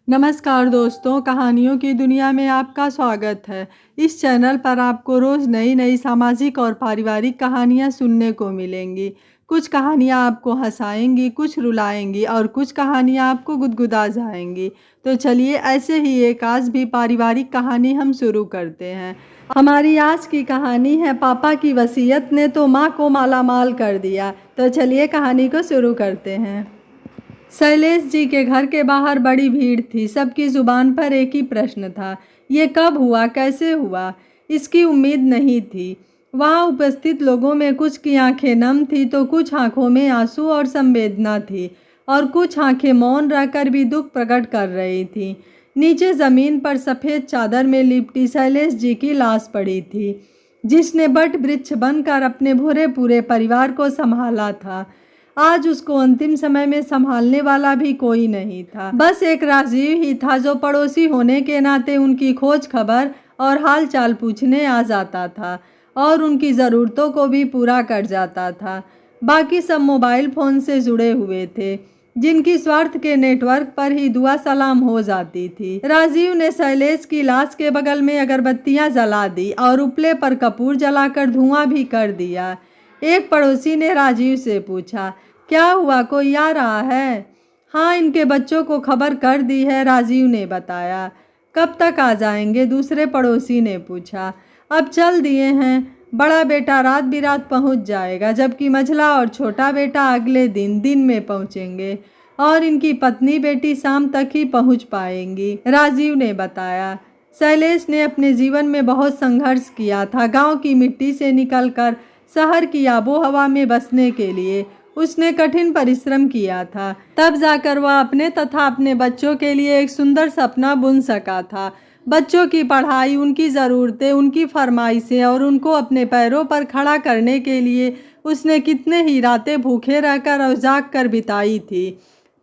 नमस्कार दोस्तों, कहानियों की दुनिया में आपका स्वागत है। इस चैनल पर आपको रोज़ नई नई सामाजिक और पारिवारिक कहानियाँ सुनने को मिलेंगी। कुछ कहानियाँ आपको हंसाएंगी, कुछ रुलाएंगी और कुछ कहानियाँ आपको गुदगुदा जाएंगी। तो चलिए ऐसे ही एक आज भी पारिवारिक कहानी हम शुरू करते हैं। हमारी आज की कहानी है पापा की वसीयत ने तो माँ को मालामाल कर दिया। तो चलिए कहानी को शुरू करते हैं। शैलेश जी के घर के बाहर बड़ी भीड़ थी। सबकी जुबान पर एक ही प्रश्न था, ये कब हुआ, कैसे हुआ? इसकी उम्मीद नहीं थी। वहाँ उपस्थित लोगों में कुछ की आंखें नम थी तो कुछ आंखों में आंसू और संवेदना थी और कुछ आंखें मौन रहकर भी दुख प्रकट कर रही थी। नीचे जमीन पर सफ़ेद चादर में लिपटी शैलेश जी की लाश पड़ी थी, जिसने बट वृक्ष बनकर अपने भूरे पूरे परिवार को संभाला था। आज उसको अंतिम समय में संभालने वाला भी कोई नहीं था। बस एक राजीव ही था जो पड़ोसी होने के नाते उनकी खोज खबर और हाल चाल पूछने आ जाता था और उनकी ज़रूरतों को भी पूरा कर जाता था। बाकी सब मोबाइल फ़ोन से जुड़े हुए थे, जिनकी स्वार्थ के नेटवर्क पर ही दुआ सलाम हो जाती थी। राजीव ने शैलेश की लाश के बगल में अगरबत्तियां जला दी और उपले पर कपूर जलाकर धुआं भी कर दिया। एक पड़ोसी ने राजीव से पूछा, क्या हुआ, कोई आ रहा है? हाँ, इनके बच्चों को खबर कर दी है, राजीव ने बताया। कब तक आ जाएंगे? दूसरे पड़ोसी ने पूछा। अब चल दिए हैं, बड़ा बेटा रात बिरात पहुंच जाएगा, जबकि मझला और छोटा बेटा अगले दिन में पहुंचेंगे और इनकी पत्नी बेटी शाम तक ही पहुंच पाएंगी, राजीव ने बताया। शैलेश ने अपने जीवन में बहुत संघर्ष किया था। गांव की मिट्टी से निकलकर शहर की आबो हवा में बसने के लिए उसने कठिन परिश्रम किया था। तब जाकर वह अपने तथा अपने बच्चों के लिए एक सुंदर सपना बुन सका था। बच्चों की पढ़ाई, उनकी ज़रूरतें, उनकी फरमाइशें और उनको अपने पैरों पर खड़ा करने के लिए उसने कितने ही रातें भूखे रहकर और जाग कर बिताई थी।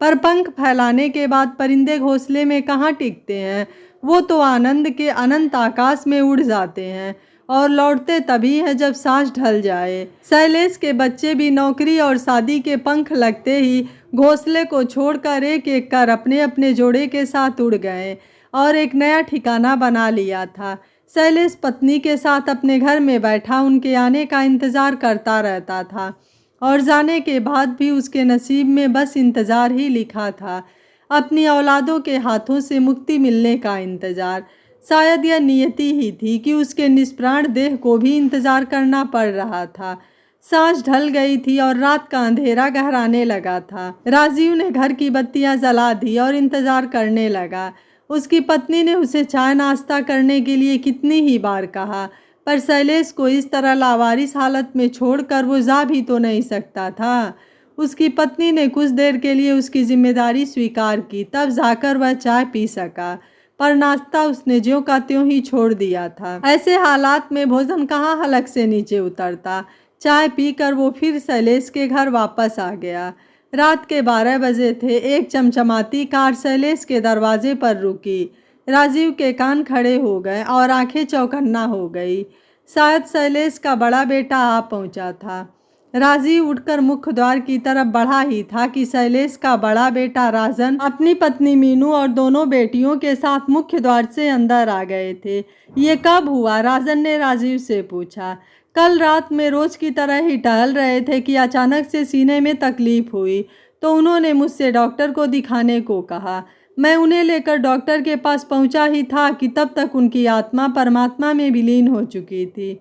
पर पंख फैलाने के बाद परिंदे घोंसले में कहाँ टिकते हैं? वो तो आनंद के अनंत आकाश में उड़ जाते हैं और लौटते तभी है जब सांस ढल जाए। शैलेश के बच्चे भी नौकरी और शादी के पंख लगते ही घोंसले को छोड़कर एक एक कर अपने अपने जोड़े के साथ उड़ गए और एक नया ठिकाना बना लिया था। शैलेश पत्नी के साथ अपने घर में बैठा उनके आने का इंतज़ार करता रहता था और जाने के बाद भी उसके नसीब में बस इंतज़ार ही लिखा था, अपनी औलादों के हाथों से मुक्ति मिलने का इंतज़ार। शायद यह नियति ही थी कि उसके निष्प्राण देह को भी इंतजार करना पड़ रहा था। सांझ ढल गई थी और रात का अंधेरा गहराने लगा था। राजीव ने घर की बत्तियां जला दी और इंतजार करने लगा। उसकी पत्नी ने उसे चाय नाश्ता करने के लिए कितनी ही बार कहा, पर शैलेश को इस तरह लावारिस हालत में छोड़कर वो जा भी तो नहीं सकता था। उसकी पत्नी ने कुछ देर के लिए उसकी जिम्मेदारी स्वीकार की, तब जाकर वह चाय पी सका, पर नाश्ता उसने ज्यों का त्यों ही छोड़ दिया था। ऐसे हालात में भोजन कहाँ हलक से नीचे उतरता। चाय पीकर वो फिर शैलेश के घर वापस आ गया। रात के 12 बजे थे। एक चमचमाती कार शैलेश के दरवाजे पर रुकी। राजीव के कान खड़े हो गए और आंखें चौकन्ना हो गई। शायद शैलेश का बड़ा बेटा आ पहुंचा था। राजीव उठकर मुख्य द्वार की तरफ बढ़ा ही था कि शैलेश का बड़ा बेटा राजन अपनी पत्नी मीनू और दोनों बेटियों के साथ मुख्य द्वार से अंदर आ गए थे। ये कब हुआ? राजन ने राजीव से पूछा। कल रात में रोज की तरह ही टहल रहे थे कि अचानक से सीने में तकलीफ हुई, तो उन्होंने मुझसे डॉक्टर को दिखाने को कहा। मैं उन्हें लेकर डॉक्टर के पास पहुंचा ही था कि तब तक उनकी आत्मा परमात्मा में विलीन हो चुकी थी।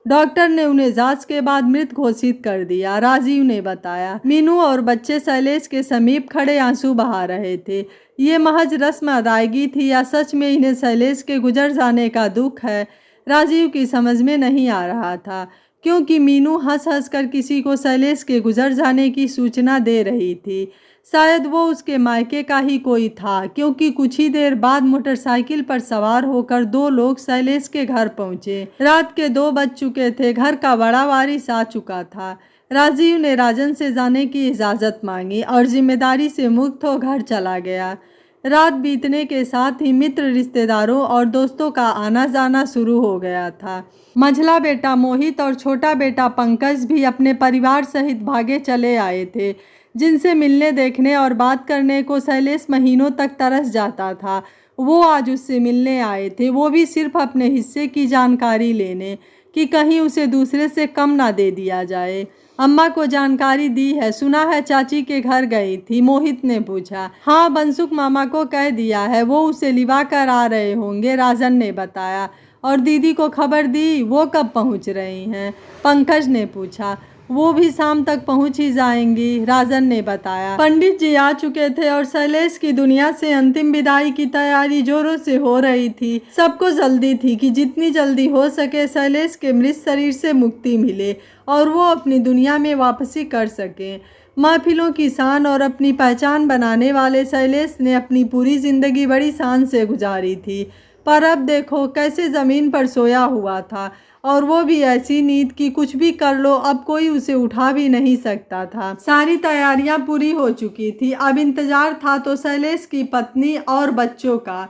डॉक्टर ने उन्हें जांच के बाद मृत घोषित कर दिया, राजीव ने बताया। मीनू और बच्चे शैलेश के समीप खड़े आंसू बहा रहे थे। ये महज रस्म अदायगी थी या सच में इन्हें शैलेश के गुजर जाने का दुख है? राजीव की समझ में नहीं आ रहा था, क्योंकि मीनू हंस हंस कर किसी को शैलेश के गुजर जाने की सूचना दे रही थी। शायद वो उसके मायके का ही कोई था, क्योंकि कुछ ही देर बाद मोटरसाइकिल पर सवार होकर दो लोग शैलेश के घर पहुंचे। रात के 2 बज चुके थे। घर का बड़ा वारिस आ चुका था। राजीव ने राजन से जाने की इजाज़त मांगी और जिम्मेदारी से मुक्त हो घर चला गया। रात बीतने के साथ ही मित्र, रिश्तेदारों और दोस्तों का आना जाना शुरू हो गया था। मझला बेटा मोहित और छोटा बेटा पंकज भी अपने परिवार सहित भागे चले आए थे। जिनसे मिलने, देखने और बात करने को शैलेश महीनों तक तरस जाता था, वो आज उससे मिलने आए थे, वो भी सिर्फ अपने हिस्से की जानकारी लेने, कि कहीं उसे दूसरे से कम ना दे दिया जाए। अम्मा को जानकारी दी है, सुना है चाची के घर गई थी, मोहित ने पूछा। हाँ, बनसुख मामा को कह दिया है, वो उसे लिवा कर आ रहे होंगे, राजन ने बताया। और दीदी को खबर दी, वो कब पहुंच रही हैं? पंकज ने पूछा। वो भी शाम तक पहुंच ही जाएंगी, राजन ने बताया। पंडित जी आ चुके थे और शैलेश की दुनिया से अंतिम विदाई की तैयारी जोरों से हो रही थी। सबको जल्दी थी कि जितनी जल्दी हो सके शैलेश के मृत शरीर से मुक्ति मिले और वो अपनी दुनिया में वापसी कर सके। महफिलों की शान और अपनी पहचान बनाने वाले शैलेश ने अपनी पूरी जिंदगी बड़ी शान से गुजारी थी, पर अब देखो कैसे जमीन पर सोया हुआ था, और वो भी ऐसी नींद कि कुछ भी कर लो अब कोई उसे उठा भी नहीं सकता था। सारी तैयारियां पूरी हो चुकी थी, अब इंतजार था तो शैलेश की पत्नी और बच्चों का।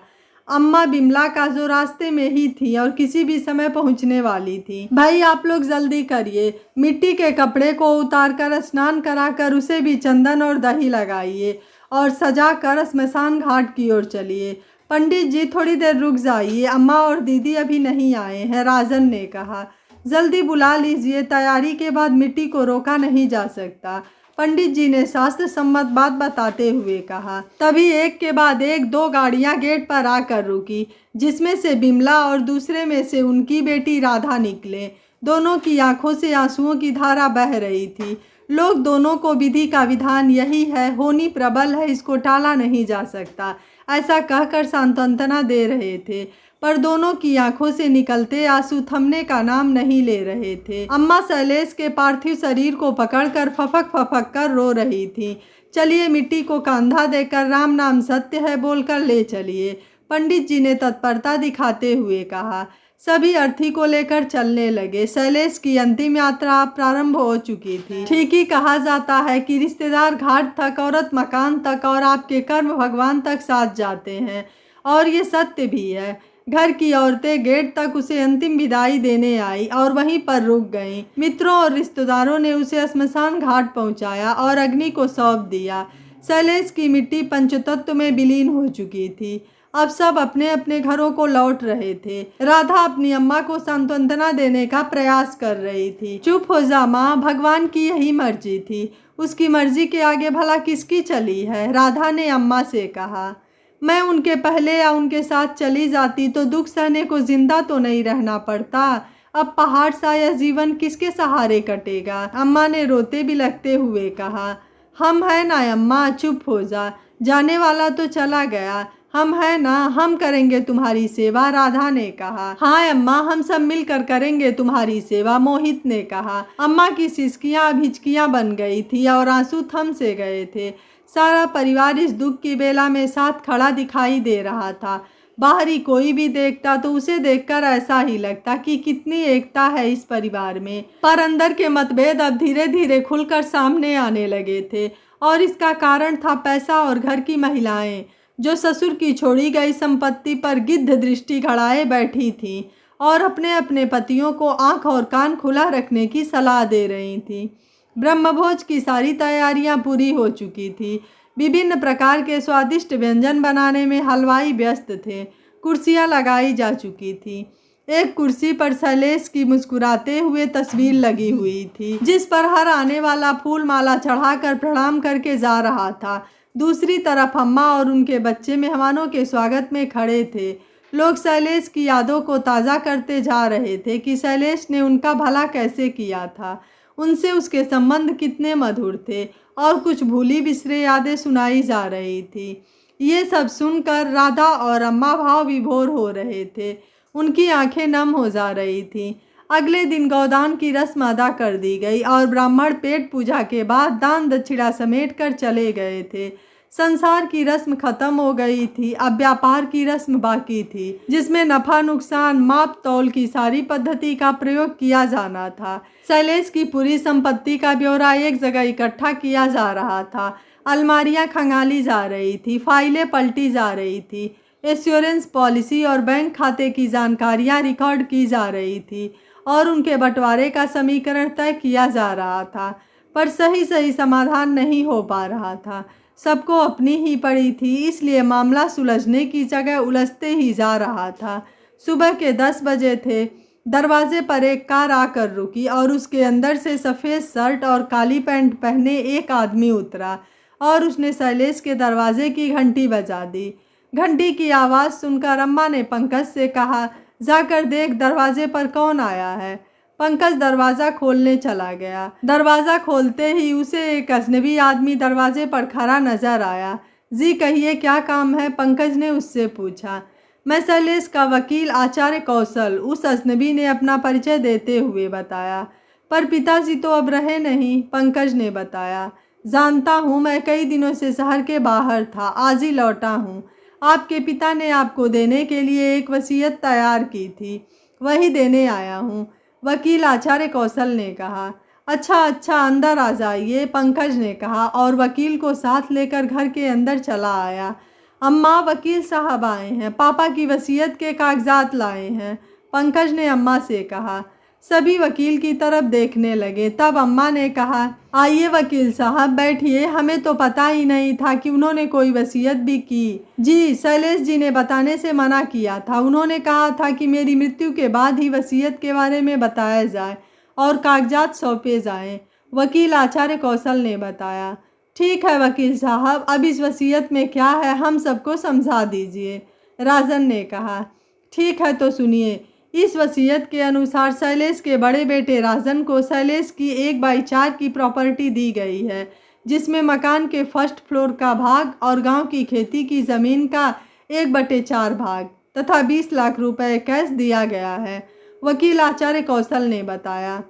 अम्मा बिमला का जो रास्ते में ही थी और किसी भी समय पहुंचने वाली थी। भाई आप लोग जल्दी करिए, मिट्टी के कपड़े को उतार कर स्नान कराकर उसे भी चंदन और दही लगाइए और सजा कर स्मशान घाट की ओर चलिए। पंडित जी थोड़ी देर रुक जाइए, अम्मा और दीदी अभी नहीं आए हैं, राजन ने कहा। जल्दी बुला लीजिए, तैयारी के बाद मिट्टी को रोका नहीं जा सकता, पंडित जी ने शास्त्र सम्मत बात बताते हुए कहा। तभी एक के बाद एक दो गाड़ियां गेट पर आकर रुकी, जिसमें से बिमला और दूसरे में से उनकी बेटी राधा निकले। दोनों की आंखों से आंसुओं की धारा बह रही थी। लोग दोनों को विधि का विधान यही है, होनी प्रबल है, इसको टाला नहीं जा सकता, ऐसा कहकर सांत्वना दे रहे थे, पर दोनों की आंखों से निकलते आंसू थमने का नाम नहीं ले रहे थे। अम्मा शैलेश के पार्थिव शरीर को पकड़कर फफक फफक कर रो रही थी। चलिए मिट्टी को कंधा देकर राम नाम सत्य है बोलकर ले चलिए, पंडित जी ने तत्परता दिखाते हुए कहा। सभी अर्थी को लेकर चलने लगे। शैलेश की अंतिम यात्रा प्रारंभ हो चुकी थी। ठीक ही कहा जाता है कि रिश्तेदार घाट तक, औरत मकान तक और आपके कर्म भगवान तक साथ जाते हैं, और ये सत्य भी है। घर की औरतें गेट तक उसे अंतिम विदाई देने आई और वहीं पर रुक गईं। मित्रों और रिश्तेदारों ने उसे श्मशान घाट पहुंचाया और अग्नि को सौंप दिया। शैलेश की मिट्टी पंचतत्व में विलीन हो चुकी थी। अब सब अपने अपने घरों को लौट रहे थे। राधा अपनी अम्मा को सांत्वना देने का प्रयास कर रही थी। चुप हो जा माँ, भगवान की यही मर्जी थी, उसकी मर्जी के आगे भला किसकी चली है, राधा ने अम्मा से कहा। मैं उनके पहले या उनके साथ चली जाती तो दुख सहने को जिंदा तो नहीं रहना पड़ता। अब पहाड़ सा यह जीवन किसके सहारे कटेगा, अम्मा ने रोते बिलखते हुए कहा। हम है ना अम्मा, चुप हो जा, जाने वाला तो चला गया, हम है ना, हम करेंगे तुम्हारी सेवा, राधा ने कहा। हाँ अम्मा, हम सब मिलकर करेंगे तुम्हारी सेवा, मोहित ने कहा। अम्मा की सिसकियां अब हिचकियां बन गई थी और आंसू थम से गए थे। सारा परिवार इस दुख की बेला में साथ खड़ा दिखाई दे रहा था। बाहरी कोई भी देखता तो उसे देखकर ऐसा ही लगता कि कितनी एकता है इस परिवार में, पर अंदर के मतभेद अब धीरे धीरे खुलकर सामने आने लगे थे, और इसका कारण था पैसा और घर की महिलाएं, जो ससुर की छोड़ी गई संपत्ति पर गिद्ध दृष्टि गड़ाए बैठी थीं और अपने अपने पतियों को आंख और कान खुला रखने की सलाह दे रही थीं। ब्रह्मभोज की सारी तैयारियां पूरी हो चुकी थी। विभिन्न प्रकार के स्वादिष्ट व्यंजन बनाने में हलवाई व्यस्त थे। कुर्सियां लगाई जा चुकी थी। एक कुर्सी पर शैलेश की मुस्कुराते हुए तस्वीर लगी हुई थी, जिस पर हर आने वाला फूल माला चढ़ाकर प्रणाम करके जा रहा था। दूसरी तरफ अम्मा और उनके बच्चे मेहमानों के स्वागत में खड़े थे। लोग शैलेश की यादों को ताज़ा करते जा रहे थे कि शैलेश ने उनका भला कैसे किया था, उनसे उसके संबंध कितने मधुर थे, और कुछ भूली बिसरे यादें सुनाई जा रही थी। ये सब सुनकर राधा और अम्मा भाव विभोर हो रहे थे। उनकी आंखें नम हो जा रही थीं। अगले दिन गौदान की रस्म अदा कर दी गई और ब्राह्मण पेट पूजा के बाद दान दक्षिणा समेट कर चले गए थे। संसार की रस्म खत्म हो गई थी, अब व्यापार की रस्म बाकी थी, जिसमें नफा नुकसान माप तौल की सारी पद्धति का प्रयोग किया जाना था। शैलेश की पूरी संपत्ति का ब्यौरा एक जगह इकट्ठा किया जा रहा था। अलमारियां खंगाली जा रही थी, फाइलें पलटी जा रही थी, एश्योरेंस पॉलिसी और बैंक खाते की जानकारियां रिकॉर्ड की जा रही थी और उनके बंटवारे का समीकरण तय किया जा रहा था। पर सही सही समाधान नहीं हो पा रहा था। सबको अपनी ही पड़ी थी, इसलिए मामला सुलझने की जगह उलझते ही जा रहा था। सुबह के 10 बजे थे। दरवाजे पर एक कार आकर रुकी और उसके अंदर से सफ़ेद शर्ट और काली पैंट पहने एक आदमी उतरा और उसने शैलेश के दरवाजे की घंटी बजा दी। घंटी की आवाज़ सुनकर अम्मा ने पंकज से कहा, जाकर देख दरवाजे पर कौन आया है। पंकज दरवाज़ा खोलने चला गया। दरवाज़ा खोलते ही उसे एक अजनबी आदमी दरवाजे पर खड़ा नजर आया। जी कहिए, क्या काम है? पंकज ने उससे पूछा। मैं शैलेश का वकील आचार्य कौशल, उस अजनबी ने अपना परिचय देते हुए बताया। पर पिताजी तो अब रहे नहीं, पंकज ने बताया। जानता हूँ, मैं कई दिनों से शहर के बाहर था, आज ही लौटा हूँ। आपके पिता ने आपको देने के लिए एक वसीयत तैयार की थी, वही देने आया हूँ, वकील आचार्य कौशल ने कहा। अच्छा अच्छा, अंदर आ जाइए, पंकज ने कहा और वकील को साथ लेकर घर के अंदर चला आया। अम्मा, वकील साहब आए हैं, पापा की वसीयत के कागजात लाए हैं, पंकज ने अम्मा से कहा। सभी वकील की तरफ देखने लगे। तब अम्मा ने कहा, आइए वकील साहब बैठिए, हमें तो पता ही नहीं था कि उन्होंने कोई वसीयत भी की। जी, शैलेश जी ने बताने से मना किया था। उन्होंने कहा था कि मेरी मृत्यु के बाद ही वसीयत के बारे में बताया जाए और कागजात सौंपे जाएं, वकील आचार्य कौशल ने बताया। ठीक है वकील साहब, अब इस वसीयत में क्या है, हम सबको समझा दीजिए, राजन ने कहा। ठीक है तो सुनिए। इस वसीयत के अनुसार शैलेश के बड़े बेटे राजन को शैलेश की 1/4 की प्रॉपर्टी दी गई है, जिसमें मकान के फर्स्ट फ्लोर का भाग और गांव की खेती की ज़मीन का 1/4 भाग तथा 20 लाख रुपए कैश दिया गया है, वकील आचार्य कौशल ने बताया।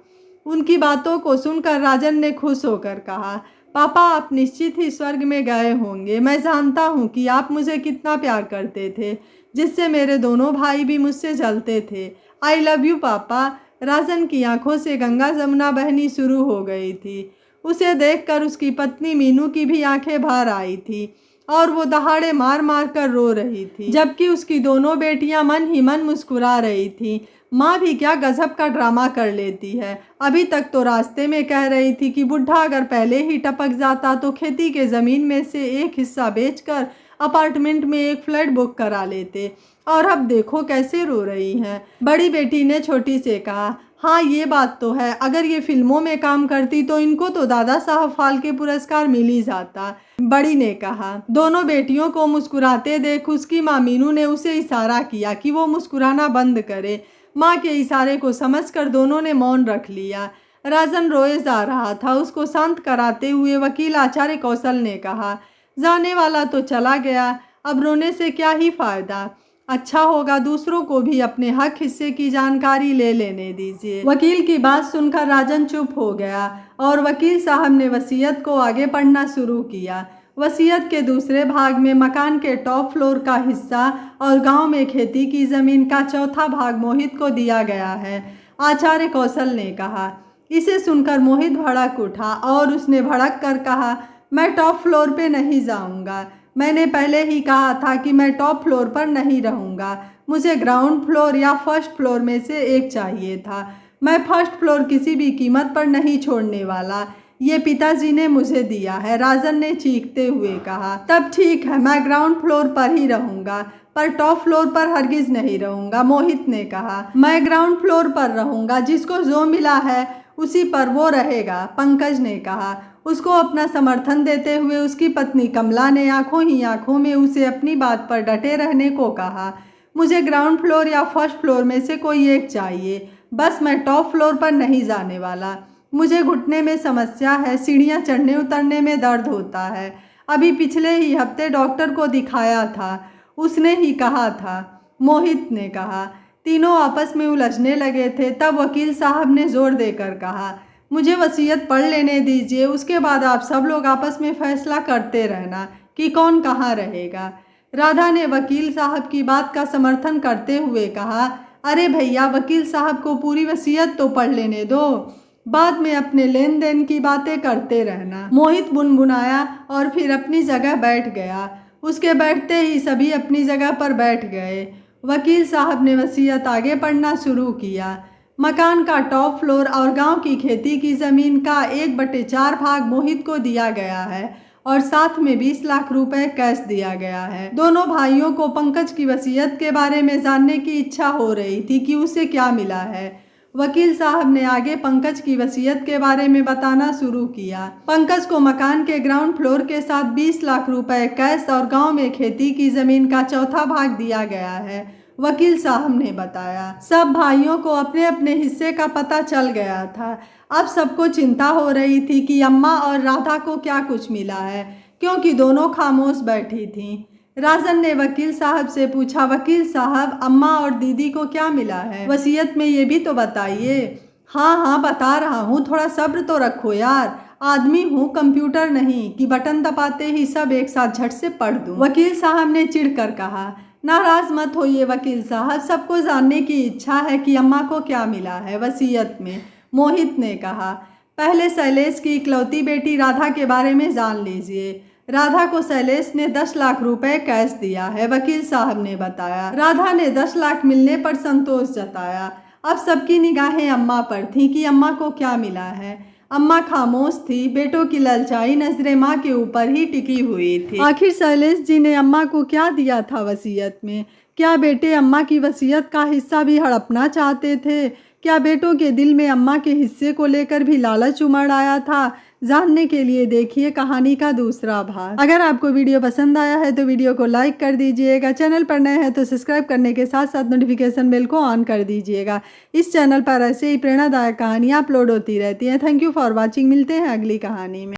उनकी बातों को सुनकर राजन ने खुश होकर कहा, पापा आप निश्चित ही स्वर्ग में गए होंगे। मैं जानता हूँ कि आप मुझे कितना प्यार करते थे, जिससे मेरे दोनों भाई भी मुझसे जलते थे। आई लव यू पापा। राजन की आंखों से गंगा जमुना बहनी शुरू हो गई थी। उसे देखकर उसकी पत्नी मीनू की भी आंखें भर आई थी और वो दहाड़े मार मार कर रो रही थी, जबकि उसकी दोनों बेटियां मन ही मन मुस्कुरा रही थी। माँ भी क्या गजब का ड्रामा कर लेती है। अभी तक तो रास्ते में कह रही थी कि बुढ़ा अगर पहले ही टपक जाता तो खेती के ज़मीन में से एक हिस्सा बेचकर अपार्टमेंट में एक फ्लैट बुक करा लेते, और अब देखो कैसे रो रही हैं। बड़ी बेटी ने छोटी से कहा, हाँ ये बात तो है, अगर ये फिल्मों में काम करती तो इनको तो दादा साहब फाल्के पुरस्कार मिल ही जाता, बड़ी ने कहा। दोनों बेटियों को मुस्कुराते देख उसकी माँ मीनू ने उसे इशारा किया कि वो मुस्कुराना बंद करे। माँ के इशारे को समझकर दोनों ने मौन रख लिया। राजन रोए जा रहा था। उसको शांत कराते हुए वकील आचार्य कौशल ने कहा, जाने वाला तो चला गया, अब रोने से क्या ही फायदा। अच्छा होगा दूसरों को भी अपने हक हिस्से की जानकारी ले लेने दीजिए। वकील की बात सुनकर राजन चुप हो गया और वकील साहब ने वसीयत को आगे पढ़ना शुरू किया। वसीयत के दूसरे भाग में मकान के टॉप फ्लोर का हिस्सा और गांव में खेती की ज़मीन का चौथा भाग मोहित को दिया गया है, आचार्य कौशल ने कहा। इसे सुनकर मोहित भड़क उठा और उसने भड़क कर कहा, मैं टॉप फ्लोर पे नहीं जाऊंगा। मैंने पहले ही कहा था कि मैं टॉप फ्लोर पर नहीं रहूंगा। मुझे ग्राउंड फ्लोर या फर्स्ट फ्लोर में से एक चाहिए था। मैं फर्स्ट फ्लोर किसी भी कीमत पर नहीं छोड़ने वाला। ये पिताजी ने मुझे दिया है, राजन ने चीखते हुए कहा। तब ठीक है, मैं ग्राउंड फ्लोर पर ही रहूंगा, पर टॉप फ्लोर पर हरगिज नहीं रहूंगा, मोहित ने कहा। मैं ग्राउंड फ्लोर पर रहूंगा, जिसको जो मिला है उसी पर वो रहेगा, पंकज ने कहा। उसको अपना समर्थन देते हुए उसकी पत्नी कमला ने आंखों ही आंखों में उसे अपनी बात पर डटे रहने को कहा। मुझे ग्राउंड फ्लोर या फर्स्ट फ्लोर में से कोई एक चाहिए, बस मैं टॉप फ्लोर पर नहीं जाने वाला। मुझे घुटने में समस्या है, सीढ़ियाँ चढ़ने उतरने में दर्द होता है। अभी पिछले ही हफ्ते डॉक्टर को दिखाया था, उसने ही कहा था, मोहित ने कहा। तीनों आपस में उलझने लगे थे। तब वकील साहब ने जोर देकर कहा, मुझे वसीयत पढ़ लेने दीजिए, उसके बाद आप सब लोग आपस में फैसला करते रहना कि कौन कहाँ रहेगा। राधा ने वकील साहब की बात का समर्थन करते हुए कहा, अरे भैया, वकील साहब को पूरी वसीयत तो पढ़ लेने दो, बाद में अपने लेन देन की बातें करते रहना। मोहित बुनबुनाया और फिर अपनी जगह बैठ गया। उसके बैठते ही सभी अपनी जगह पर बैठ गए। वकील साहब ने वसीयत आगे पढ़ना शुरू किया। मकान का टॉप फ्लोर और गांव की खेती की ज़मीन का 1/4 भाग मोहित को दिया गया है और साथ में 20 लाख रुपए कैश दिया गया है। दोनों भाइयों को पंकज की वसीयत के बारे में जानने की इच्छा हो रही थी कि उसे क्या मिला है। वकील साहब ने आगे पंकज की वसीयत के बारे में बताना शुरू किया। पंकज को मकान के ग्राउंड फ्लोर के साथ 20 लाख रुपए कैश और गांव में खेती की जमीन का चौथा भाग दिया गया है, वकील साहब ने बताया। सब भाइयों को अपने अपने हिस्से का पता चल गया था। अब सबको चिंता हो रही थी कि अम्मा और राधा को क्या कुछ मिला है, क्योंकि दोनों खामोश बैठी थीं। राजन ने वकील साहब से पूछा, वकील साहब, अम्मा और दीदी को क्या मिला है? वसीयत में ये भी तो बताइए। हाँ हाँ बता रहा हूँ, थोड़ा सब्र तो रखो यार, आदमी हूँ कंप्यूटर नहीं कि बटन दबाते ही सब एक साथ झट से पढ़ दूँ, वकील साहब ने चिढ़कर कहा। नाराज मत होइए वकील साहब, सबको जानने की इच्छा है कि अम्मा को क्या मिला है वसीयत में, मोहित ने कहा। पहले शैलेश की इकलौती बेटी राधा के बारे में जान लीजिए। राधा को शैलेश ने 10 लाख रुपए कैश दिया है, वकील साहब ने बताया। राधा ने 10 लाख मिलने पर संतोष जताया। अब सबकी निगाहें अम्मा पर थीं कि अम्मा को क्या मिला है। अम्मा खामोश थी, बेटों की ललचाई नजरें माँ के ऊपर ही टिकी हुई थी। आखिर शैलेश जी ने अम्मा को क्या दिया था वसीयत में? क्या बेटे अम्मा की वसीयत का हिस्सा भी हड़पना चाहते थे? क्या बेटों के दिल में अम्मा के हिस्से को लेकर भी लालच उमड़ आया था? जानने के लिए देखिए कहानी का दूसरा भाग। अगर आपको वीडियो पसंद आया है तो वीडियो को लाइक कर दीजिएगा, चैनल पर नए हैं तो सब्सक्राइब करने के साथ साथ नोटिफिकेशन बेल को ऑन कर दीजिएगा। इस चैनल पर ऐसे ही प्रेरणादायक कहानियाँ अपलोड होती रहती हैं। Thank you for watching. मिलते हैं अगली कहानी में।